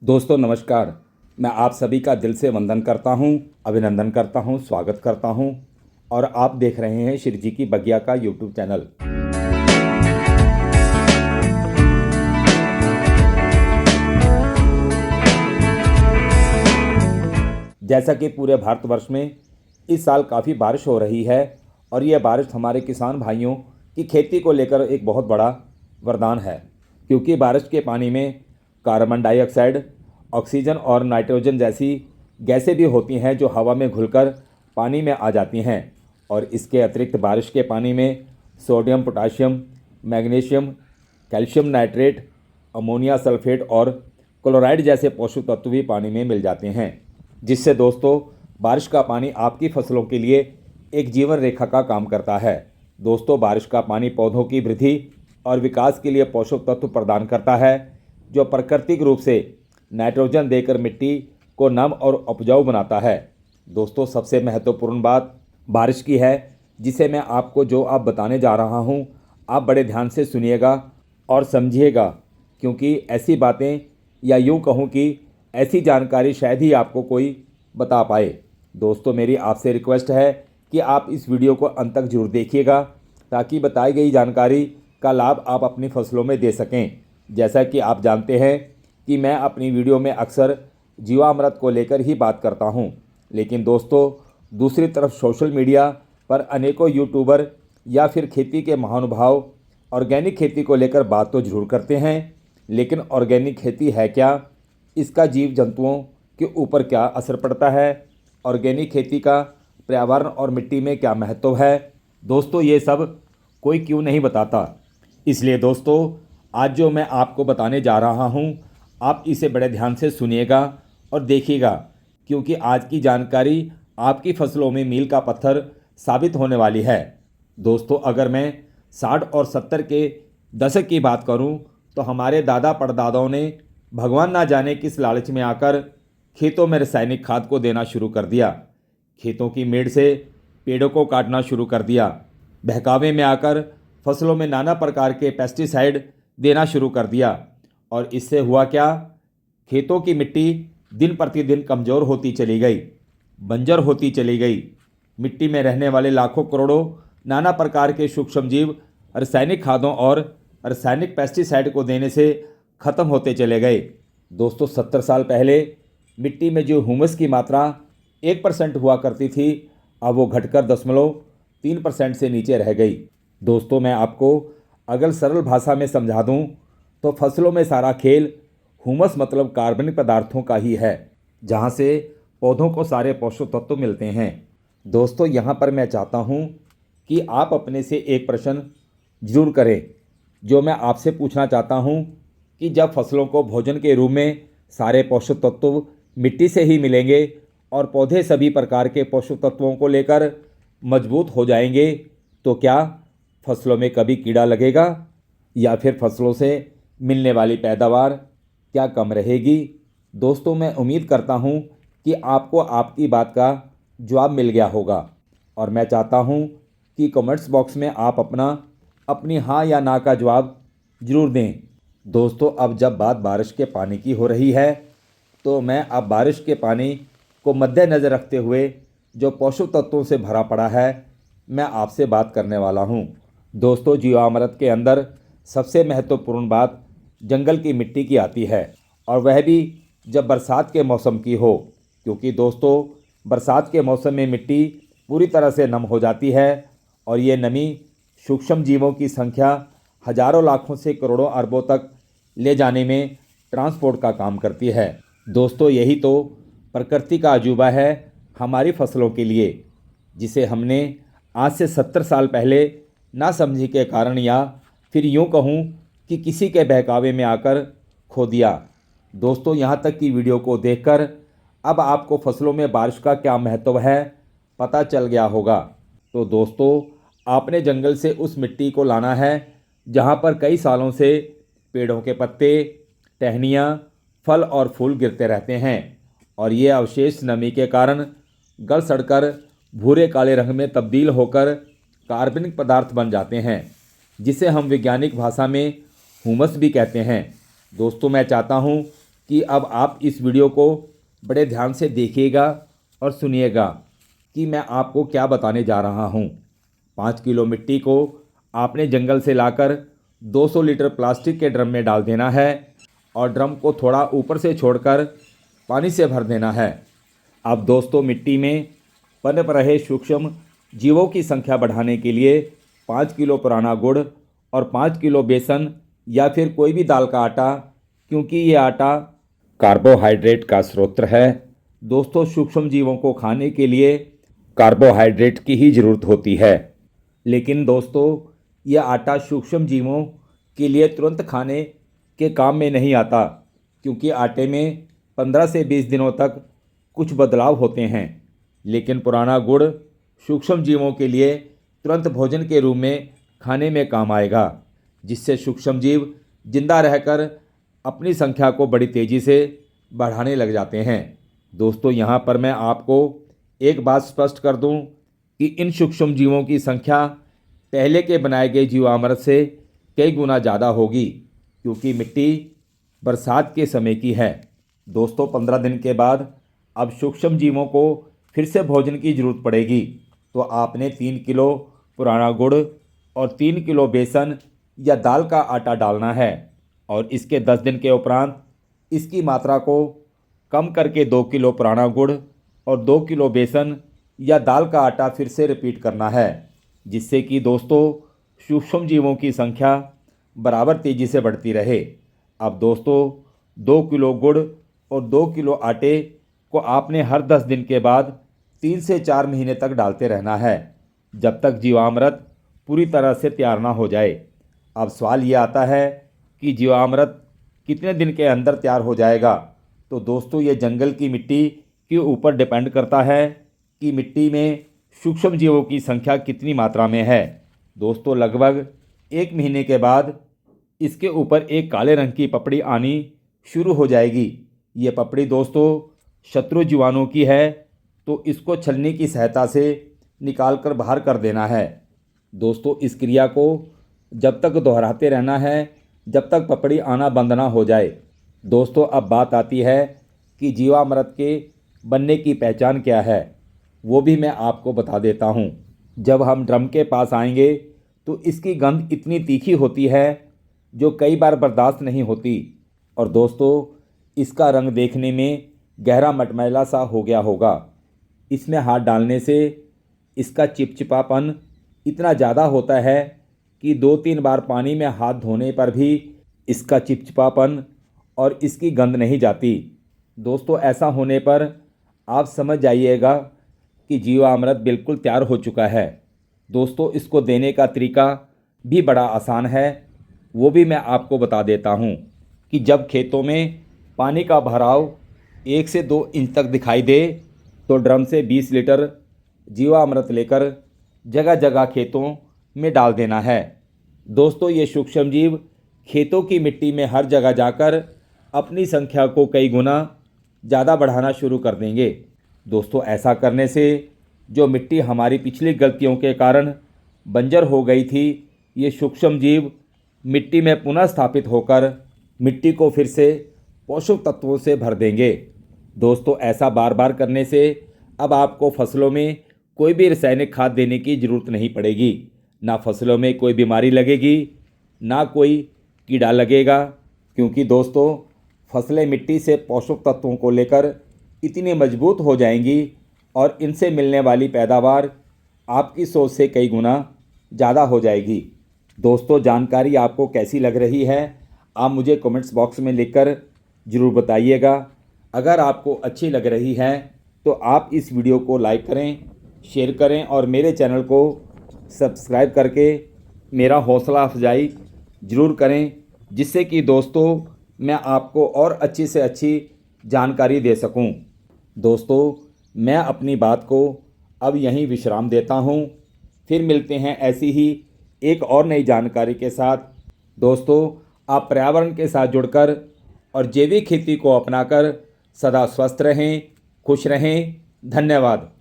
दोस्तों नमस्कार। मैं आप सभी का दिल से वंदन करता हूं, अभिनंदन करता हूं, स्वागत करता हूं और आप देख रहे हैं श्री जी की बगिया का यूट्यूब चैनल। जैसा कि पूरे भारतवर्ष में इस साल काफ़ी बारिश हो रही है और यह बारिश हमारे किसान भाइयों की खेती को लेकर एक बहुत बड़ा वरदान है, क्योंकि बारिश के पानी में कार्बन डाइऑक्साइड, ऑक्सीजन और नाइट्रोजन जैसी गैसें भी होती हैं जो हवा में घुलकर पानी में आ जाती हैं। और इसके अतिरिक्त बारिश के पानी में sodium, potassium, magnesium, calcium nitrate, ammonia sulphate और क्लोराइड जैसे पोषक तत्व भी पानी में मिल जाते हैं, जिससे दोस्तों बारिश का पानी आपकी फसलों के लिए एक जीवन रेखा का काम करता है। दोस्तों, बारिश का पानी पौधों की वृद्धि और विकास के लिए पोषक तत्व प्रदान करता है, जो प्राकृतिक रूप से नाइट्रोजन देकर मिट्टी को नम और उपजाऊ बनाता है। दोस्तों, सबसे महत्वपूर्ण बात बारिश की है, जिसे मैं आपको जो आप बताने जा रहा हूँ, आप बड़े ध्यान से सुनिएगा और समझिएगा, क्योंकि ऐसी बातें या यूँ कहूँ कि ऐसी जानकारी शायद ही आपको कोई बता पाए। दोस्तों, मेरी आपसे रिक्वेस्ट है कि आप इस वीडियो को अंत तक जरूर देखिएगा, ताकि बताई गई जानकारी का लाभ आप अपनी फसलों में दे सकें। जैसा कि आप जानते हैं कि मैं अपनी वीडियो में अक्सर जीवामृत को लेकर ही बात करता हूं, लेकिन दोस्तों दूसरी तरफ सोशल मीडिया पर अनेकों यूट्यूबर या फिर खेती के महानुभाव ऑर्गेनिक खेती को लेकर बात तो जरूर करते हैं, लेकिन ऑर्गेनिक खेती है क्या, इसका जीव जंतुओं के ऊपर क्या असर पड़ता है, ऑर्गेनिक खेती का पर्यावरण और मिट्टी में क्या महत्व है, दोस्तों ये सब कोई क्यों नहीं बताता। इसलिए दोस्तों, आज जो मैं आपको बताने जा रहा हूं, आप इसे बड़े ध्यान से सुनिएगा और देखिएगा, क्योंकि आज की जानकारी आपकी फसलों में मील का पत्थर साबित होने वाली है। दोस्तों, अगर मैं 60 और 70 के दशक की बात करूं, तो हमारे दादा परदादाओं ने भगवान ना जाने किस लालच में आकर खेतों में रासायनिक खाद को देना शुरू कर दिया। खेतों की मेड़ से पेड़ों को काटना शुरू कर दिया। बहकावे में आकर फसलों में नाना प्रकार के पेस्टिसाइड देना शुरू कर दिया। और इससे हुआ क्या, खेतों की मिट्टी दिन प्रतिदिन कमज़ोर होती चली गई, बंजर होती चली गई। मिट्टी में रहने वाले लाखों करोड़ों नाना प्रकार के सूक्ष्म जीव रासायनिक खादों और रासायनिक पेस्टिसाइड को देने से ख़त्म होते चले गए। दोस्तों, 70 साल पहले मिट्टी में जो ह्यूमस की मात्रा 1% हुआ करती थी, अब वो घटकर 0.3% से नीचे रह गई। दोस्तों, मैं आपको अगर सरल भाषा में समझा दूं, तो फसलों में सारा खेल ह्यूमस मतलब कार्बनिक पदार्थों का ही है, जहां से पौधों को सारे पोषक तत्व मिलते हैं। दोस्तों, यहां पर मैं चाहता हूं कि आप अपने से एक प्रश्न जरूर करें, जो मैं आपसे पूछना चाहता हूं कि जब फसलों को भोजन के रूप में सारे पोषक तत्व मिट्टी से ही मिलेंगे और पौधे सभी प्रकार के पोषक तत्वों को लेकर मजबूत हो जाएंगे, तो क्या फसलों में कभी कीड़ा लगेगा या फिर फसलों से मिलने वाली पैदावार क्या कम रहेगी? दोस्तों, मैं उम्मीद करता हूं कि आपको आपकी बात का जवाब मिल गया होगा, और मैं चाहता हूं कि कमेंट्स बॉक्स में आप अपनी हाँ या ना का जवाब जरूर दें। दोस्तों, अब जब बात बारिश के पानी की हो रही है, तो मैं अब बारिश के पानी को मद्देनज़र रखते हुए जो पोषक तत्वों से भरा पड़ा है, मैं आपसे बात करने वाला हूं। दोस्तों, जीवामृत के अंदर सबसे महत्वपूर्ण बात जंगल की मिट्टी की आती है, और वह भी जब बरसात के मौसम की हो, क्योंकि दोस्तों बरसात के मौसम में मिट्टी पूरी तरह से नम हो जाती है और ये नमी सूक्ष्म जीवों की संख्या हजारों लाखों से करोड़ों अरबों तक ले जाने में ट्रांसपोर्ट का काम करती है। दोस्तों, यही तो प्रकृति का अजूबा है हमारी फसलों के लिए, जिसे हमने आज से 70 साल पहले नासमझी के कारण या फिर यूँ कहूँ कि किसी के बहकावे में आकर खो दिया। दोस्तों, यहाँ तक की वीडियो को देखकर अब आपको फसलों में बारिश का क्या महत्व है पता चल गया होगा। तो दोस्तों, आपने जंगल से उस मिट्टी को लाना है जहाँ पर कई सालों से पेड़ों के पत्ते, टहनियाँ, फल और फूल गिरते रहते हैं, और ये अवशेष नमी के कारण गल सड़कर भूरे काले रंग में तब्दील होकर कार्बनिक पदार्थ बन जाते हैं, जिसे हम वैज्ञानिक भाषा में ह्यूमस भी कहते हैं। दोस्तों, मैं चाहता हूं कि अब आप इस वीडियो को बड़े ध्यान से देखिएगा और सुनिएगा कि मैं आपको क्या बताने जा रहा हूँ। 5 किलो मिट्टी को आपने जंगल से लाकर 200 लीटर प्लास्टिक के ड्रम में डाल देना है और ड्रम को थोड़ा ऊपर से छोड़कर पानी से भर देना है। अब दोस्तों, मिट्टी में पनप रहे सूक्ष्म जीवों की संख्या बढ़ाने के लिए 5 किलो पुराना गुड़ और 5 किलो बेसन या फिर कोई भी दाल का आटा, क्योंकि ये आटा कार्बोहाइड्रेट का स्रोत है। दोस्तों, सूक्ष्म जीवों को खाने के लिए कार्बोहाइड्रेट की ही ज़रूरत होती है, लेकिन दोस्तों यह आटा सूक्ष्म जीवों के लिए तुरंत खाने के काम में नहीं आता, क्योंकि आटे में 15 से 20 दिनों तक कुछ बदलाव होते हैं। लेकिन पुराना गुड़ सूक्ष्म जीवों के लिए तुरंत भोजन के रूप में खाने में काम आएगा, जिससे सूक्ष्म जीव जिंदा रहकर अपनी संख्या को बड़ी तेज़ी से बढ़ाने लग जाते हैं। दोस्तों, यहाँ पर मैं आपको एक बात स्पष्ट कर दूं कि इन सूक्ष्म जीवों की संख्या पहले के बनाए गए जीवामृत से कई गुना ज़्यादा होगी, क्योंकि मिट्टी बरसात के समय की है। दोस्तों, 15 दिन के बाद अब सूक्ष्म जीवों को फिर से भोजन की ज़रूरत पड़ेगी, तो आपने 3 किलो पुराना गुड़ और 3 किलो बेसन या दाल का आटा डालना है और इसके 10 दिन के उपरांत इसकी मात्रा को कम करके 2 किलो पुराना गुड़ और 2 किलो बेसन या दाल का आटा फिर से रिपीट करना है, जिससे कि दोस्तों सूक्ष्म जीवों की संख्या बराबर तेज़ी से बढ़ती रहे। अब दोस्तों, 2 किलो गुड़ और 2 किलो आटे को आपने हर 10 दिन के बाद 3 से 4 महीने तक डालते रहना है, जब तक जीवामृत पूरी तरह से तैयार ना हो जाए। अब सवाल ये आता है कि जीवामृत कितने दिन के अंदर तैयार हो जाएगा। तो दोस्तों, ये जंगल की मिट्टी के ऊपर डिपेंड करता है कि मिट्टी में सूक्ष्म जीवों की संख्या कितनी मात्रा में है। दोस्तों, लगभग 1 महीने के बाद इसके ऊपर एक काले रंग की पपड़ी आनी शुरू हो जाएगी। ये पपड़ी दोस्तों शत्रु जीवाणु की है, तो इसको छलनी की सहायता से निकाल कर बाहर कर देना है। दोस्तों, इस क्रिया को जब तक दोहराते रहना है जब तक पपड़ी आना बंद ना हो जाए। दोस्तों, अब बात आती है कि जीवामृत के बनने की पहचान क्या है, वो भी मैं आपको बता देता हूँ। जब हम ड्रम के पास आएंगे तो इसकी गंध इतनी तीखी होती है जो कई बार बर्दाश्त नहीं होती, और दोस्तों इसका रंग देखने में गहरा मटमैला सा हो गया होगा। इसमें हाथ डालने से इसका चिपचिपापन इतना ज़्यादा होता है कि 2-3 बार पानी में हाथ धोने पर भी इसका चिपचिपापन और इसकी गंध नहीं जाती। दोस्तों, ऐसा होने पर आप समझ जाइएगा कि जीवामृत बिल्कुल तैयार हो चुका है। दोस्तों, इसको देने का तरीका भी बड़ा आसान है, वो भी मैं आपको बता देता हूँ कि जब खेतों में पानी का भराव 1 से 2 इंच तक दिखाई दे तो ड्रम से 20 लीटर जीवामृत लेकर जगह जगह खेतों में डाल देना है। दोस्तों, ये सूक्ष्म जीव खेतों की मिट्टी में हर जगह जाकर अपनी संख्या को कई गुना ज़्यादा बढ़ाना शुरू कर देंगे। दोस्तों, ऐसा करने से जो मिट्टी हमारी पिछली गलतियों के कारण बंजर हो गई थी, ये सूक्ष्म जीव मिट्टी में पुनः स्थापित होकर मिट्टी को फिर से पोषक तत्वों से भर देंगे। दोस्तों, ऐसा बार बार करने से अब आपको फसलों में कोई भी रासायनिक खाद देने की ज़रूरत नहीं पड़ेगी। ना फसलों में कोई बीमारी लगेगी, ना कोई कीड़ा लगेगा, क्योंकि दोस्तों फसलें मिट्टी से पोषक तत्वों को लेकर इतनी मजबूत हो जाएंगी और इनसे मिलने वाली पैदावार आपकी सोच से कई गुना ज़्यादा हो जाएगी। दोस्तों, जानकारी आपको कैसी लग रही है आप मुझे कमेंट्स बॉक्स में लिखकर ज़रूर बताइएगा। अगर आपको अच्छी लग रही है तो आप इस वीडियो को लाइक करें, शेयर करें और मेरे चैनल को सब्सक्राइब करके मेरा हौसला अफजाई ज़रूर करें, जिससे कि दोस्तों मैं आपको और अच्छी से अच्छी जानकारी दे सकूं। दोस्तों, मैं अपनी बात को अब यहीं विश्राम देता हूं। फिर मिलते हैं ऐसी ही एक और नई जानकारी के साथ। दोस्तों, आप पर्यावरण के साथ जुड़कर और जैविक खेती को अपनाकर सदा स्वस्थ रहें, खुश रहें। धन्यवाद।